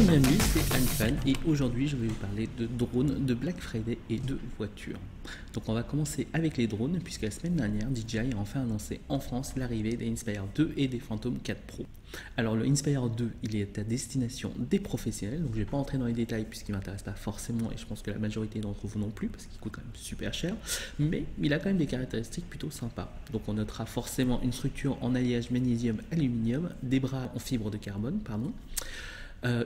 bienvenue, c'est Anfan et aujourd'hui je vais vous parler de drones, de Black Friday et de voitures. Donc on va commencer avec les drones puisque la semaine dernière DJI a enfin annoncé en France l'arrivée des Inspire 2 et des Phantom 4 Pro. Alors le Inspire 2 il est à destination des professionnels, donc je ne vais pas entrer dans les détails puisqu'il ne m'intéresse pas forcément et je pense que la majorité d'entre vous non plus parce qu'il coûte quand même super cher, mais il a quand même des caractéristiques plutôt sympas. Donc on notera forcément une structure en alliage magnésium-aluminium, des bras en fibre de carbone,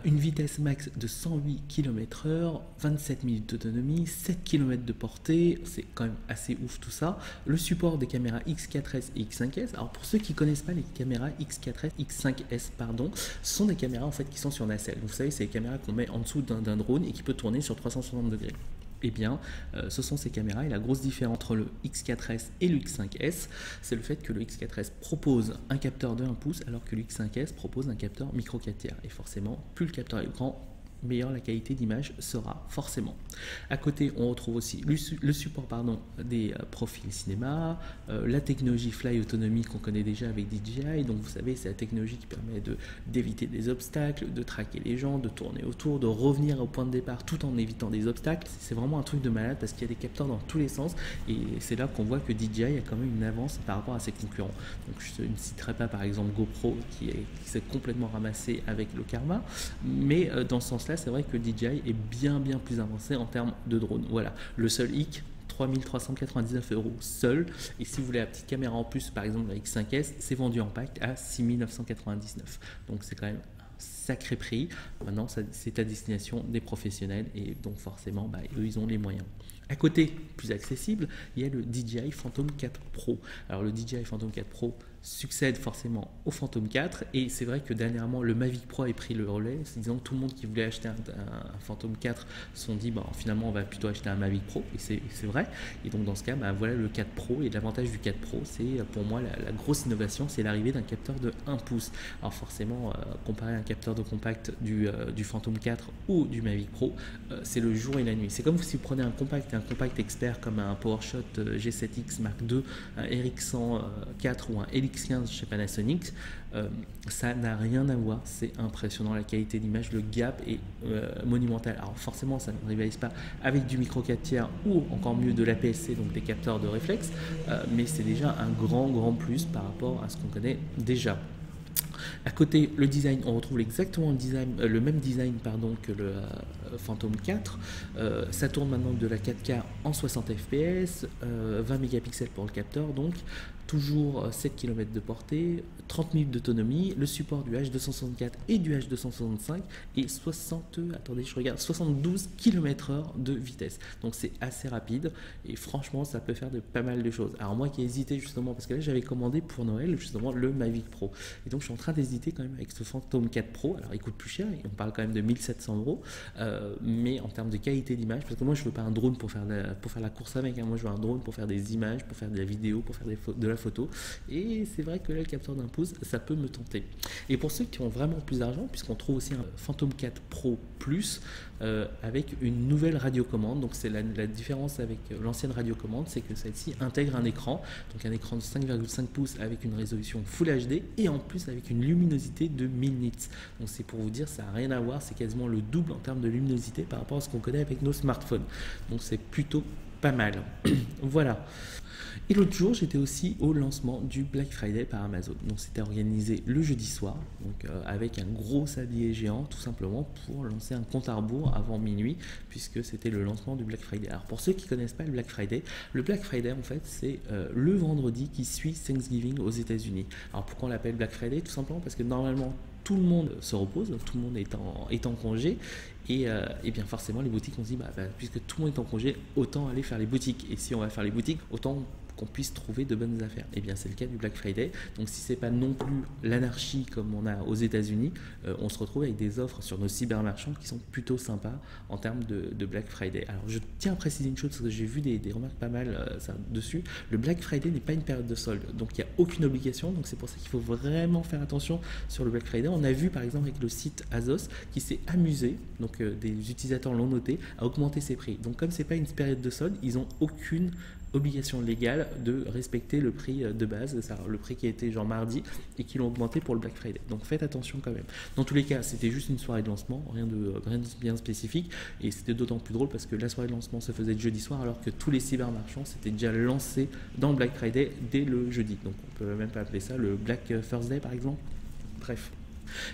une vitesse max de 108 km/h, 27 minutes d'autonomie, 7 km de portée, c'est quand même assez ouf tout ça. Le support des caméras X4S et X5S. Alors pour ceux qui ne connaissent pas les caméras X4S, X5S, ce sont des caméras en fait qui sont sur nacelle. Donc, vous savez, c'est les caméras qu'on met en dessous d'un drone et qui peut tourner sur 360 degrés. Eh bien, ce sont ces caméras et la grosse différence entre le X4S et le X5S, c'est le fait que le X4S propose un capteur de 1 pouce alors que le X5S propose un capteur micro 4 tiers. Et forcément, plus le capteur est grand, meilleure la qualité d'image sera forcément. À côté, on retrouve aussi le support des profils cinéma, la technologie Fly Autonomy qu'on connaît déjà avec DJI. Donc vous savez, c'est la technologie qui permet d'éviter des obstacles, de traquer les gens, de tourner autour, de revenir au point de départ tout en évitant des obstacles. C'est vraiment un truc de malade parce qu'il y a des capteurs dans tous les sens et c'est là qu'on voit que DJI a quand même une avance par rapport à ses concurrents. Donc je ne citerai pas par exemple GoPro qui s'est complètement ramassé avec le Karma, mais dans ce sens-là, c'est vrai que DJI est bien plus avancé en termes de drone. Voilà, le seul hic, 3399 € seul, et si vous voulez la petite caméra en plus, par exemple la X5S, c'est vendu en pack à 6999. Donc c'est quand même un sacré prix. Maintenant, c'est à destination des professionnels et donc forcément, eux, ils ont les moyens. À côté, plus accessible, il y a le DJI Phantom 4 Pro. Alors le DJI Phantom 4 Pro succède forcément au Phantom 4 et c'est vrai que dernièrement le Mavic Pro a pris le relais, disant que tout le monde qui voulait acheter un Phantom 4 se sont dit finalement on va plutôt acheter un Mavic Pro et c'est vrai. Et donc dans ce cas, voilà le 4 Pro et l'avantage du 4 Pro, c'est pour moi la grosse innovation, c'est l'arrivée d'un capteur de 1 pouce. Alors forcément, comparé à un capteur de compact du Phantom 4 ou du Mavic Pro, c'est le jour et la nuit. C'est comme si vous prenez un compact expert comme un PowerShot G7X Mark II, un RX100 4 ou un LX15 chez Panasonic, ça n'a rien à voir, c'est impressionnant, la qualité d'image, le gap est monumental. Alors forcément ça ne rivalise pas avec du micro 4 tiers ou encore mieux de l'APS-C, donc des capteurs de réflexe, mais c'est déjà un grand plus par rapport à ce qu'on connaît déjà. À côté, le design, on retrouve exactement le même design que le Phantom 4. Ça tourne maintenant de la 4K en 60 fps, 20 mégapixels pour le capteur, donc toujours 7 km de portée, 30 minutes d'autonomie, le support du H264 et du H265 et 72 km/h de vitesse. Donc c'est assez rapide et franchement ça peut faire pas mal de choses. Alors moi qui ai hésité justement parce que là j'avais commandé pour Noël justement le Mavic Pro et donc je suis en train d'hésiter quand même avec ce Phantom 4 Pro. Alors il coûte plus cher, on parle quand même de 1700 €, mais en termes de qualité d'image, parce que moi je veux pas un drone pour faire la course avec, moi je veux un drone pour faire des images, pour faire de la vidéo, pour faire de la photo, et c'est vrai que là le capteur d'un pouce ça peut me tenter. Et pour ceux qui ont vraiment plus d'argent, puisqu'on trouve aussi un Phantom 4 Pro Plus avec une nouvelle radiocommande, donc c'est la différence avec l'ancienne radiocommande, c'est que celle-ci intègre un écran, donc un écran de 5,5 pouces avec une résolution Full HD et en plus avec une luminosité de 1000 nits. Donc c'est pour vous dire, ça n'a rien à voir, c'est quasiment le double en termes de luminosité par rapport à ce qu'on connaît avec nos smartphones. Donc c'est plutôt pas mal. Voilà. Et l'autre jour, j'étais aussi au lancement du Black Friday par Amazon. Donc c'était organisé le jeudi soir, donc avec un gros sablier géant, tout simplement pour lancer un compte à rebours avant minuit, puisque c'était le lancement du Black Friday. Alors pour ceux qui ne connaissent pas le Black Friday en fait c'est le vendredi qui suit Thanksgiving aux États-Unis. Alors pourquoi on l'appelle Black Friday? Tout simplement parce que normalement tout le monde se repose, tout le monde est en congé et bien forcément les boutiques on se dit puisque tout le monde est en congé, autant aller faire les boutiques, et si on va faire les boutiques, autant qu'on puisse trouver de bonnes affaires. Et bien c'est le cas du Black Friday. Donc si c'est pas non plus l'anarchie comme on a aux États-Unis, on se retrouve avec des offres sur nos cybermarchands qui sont plutôt sympas en termes de Black Friday. Alors je tiens à préciser une chose parce que j'ai vu des remarques pas mal dessus. Le Black Friday n'est pas une période de solde, donc il n'y a aucune obligation. Donc c'est pour ça qu'il faut vraiment faire attention sur le Black Friday. On a vu par exemple avec le site Azos qui s'est amusé, donc des utilisateurs l'ont noté, à augmenter ses prix. Donc comme c'est pas une période de solde, ils ont aucune obligation légale de respecter le prix de base, le prix qui était genre mardi et qui l'ont augmenté pour le Black Friday. Donc faites attention quand même. Dans tous les cas, c'était juste une soirée de lancement, rien de bien spécifique, et c'était d'autant plus drôle parce que la soirée de lancement se faisait le jeudi soir alors que tous les cybermarchands s'étaient déjà lancés dans le Black Friday dès le jeudi. Donc on peut même pas appeler ça le Black Thursday par exemple. Bref.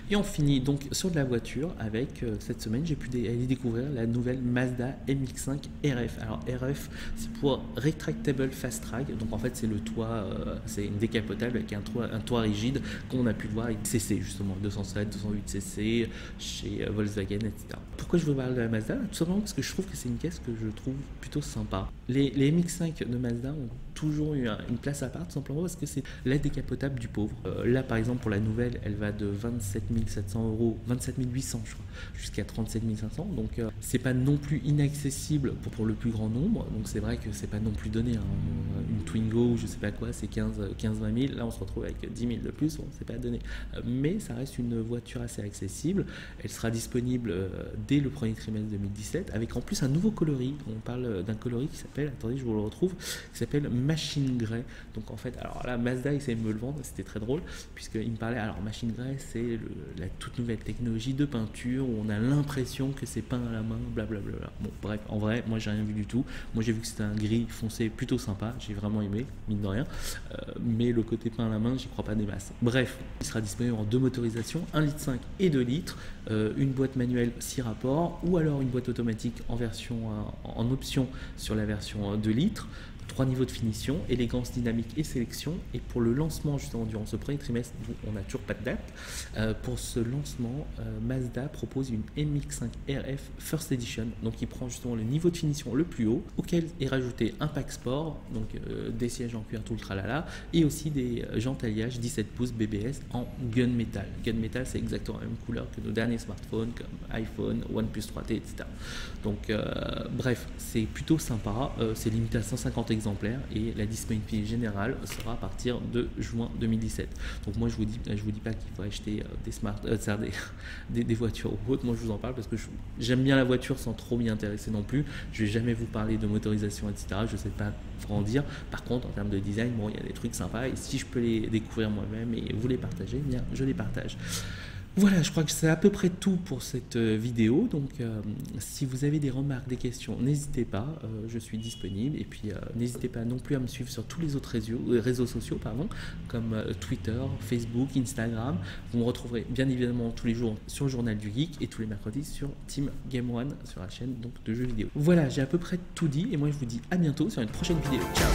Et on finit donc sur de la voiture avec, cette semaine, j'ai pu aller découvrir la nouvelle Mazda MX-5 RF. Alors RF, c'est pour Retractable Fast Track, donc en fait c'est le toit, c'est une décapotable avec un toit rigide qu'on a pu voir avec CC justement, 207, 208 CC chez Volkswagen, etc. Pourquoi je vous parle de la Mazda? Tout simplement parce que je trouve que c'est une caisse que je trouve plutôt sympa. Les MX-5 de Mazda ont toujours eu une place à part, tout simplement parce que c'est la décapotable du pauvre. Là par exemple pour la nouvelle, elle va de 27 700 €, 27 800 je crois, jusqu'à 37 500, donc c'est pas non plus inaccessible pour le plus grand nombre, donc c'est vrai que c'est pas non plus donné, hein. Une Twingo ou je sais pas quoi, c'est 15-20 000, là on se retrouve avec 10 000 de plus, bon, c'est pas donné, mais ça reste une voiture assez accessible. Elle sera disponible dès le premier trimestre 2017, avec en plus un nouveau coloris. On parle d'un coloris qui s'appelle, attendez je vous le retrouve, qui s'appelle Machine Grey. Donc en fait, alors là Mazda essayait de me le vendre, c'était très drôle, puisqu'il me parlait, alors Machine Grey c'est la toute nouvelle technologie de peinture où on a l'impression que c'est peint à la main, blablabla. Bon bref, en vrai, moi j'ai rien vu du tout. Moi j'ai vu que c'était un gris foncé plutôt sympa, j'ai vraiment aimé, mine de rien. Mais le côté peint à la main, j'y crois pas des masses. Bref, il sera disponible en deux motorisations, 1,5 litre et 2 litres, une boîte manuelle 6 rapports ou alors une boîte automatique en option sur la version 2 litres. 3 niveaux de finition, élégance, dynamique et sélection. Et pour le lancement, justement, durant ce premier trimestre, on n'a toujours pas de date, pour ce lancement, Mazda propose une MX-5 RF First Edition, donc il prend justement le niveau de finition le plus haut, auquel est rajouté un pack sport, donc des sièges en cuir tout le tralala, et aussi des jantes alliage 17 pouces BBS en gunmetal. Gunmetal, c'est exactement la même couleur que nos derniers smartphones comme iPhone, OnePlus 3T, etc. Donc, bref, c'est plutôt sympa, c'est limité à 150 exemplaires et la disponibilité générale sera à partir de juin 2017. Donc moi je vous dis pas qu'il faut acheter des voitures ou autres. Moi je vous en parle parce que j'aime bien la voiture sans trop m'y intéresser non plus. Je vais jamais vous parler de motorisation, etc. Je sais pas en dire. Par contre en termes de design, bon, il y a des trucs sympas et si je peux les découvrir moi-même et vous les partager, eh bien je les partage. Voilà, je crois que c'est à peu près tout pour cette vidéo. Donc, si vous avez des remarques, des questions, n'hésitez pas, je suis disponible. Et puis, n'hésitez pas non plus à me suivre sur tous les autres réseaux sociaux, comme Twitter, Facebook, Instagram. Vous me retrouverez bien évidemment tous les jours sur le Journal du Geek et tous les mercredis sur Team Game One, sur la chaîne donc, de jeux vidéo. Voilà, j'ai à peu près tout dit et moi je vous dis à bientôt sur une prochaine vidéo. Ciao!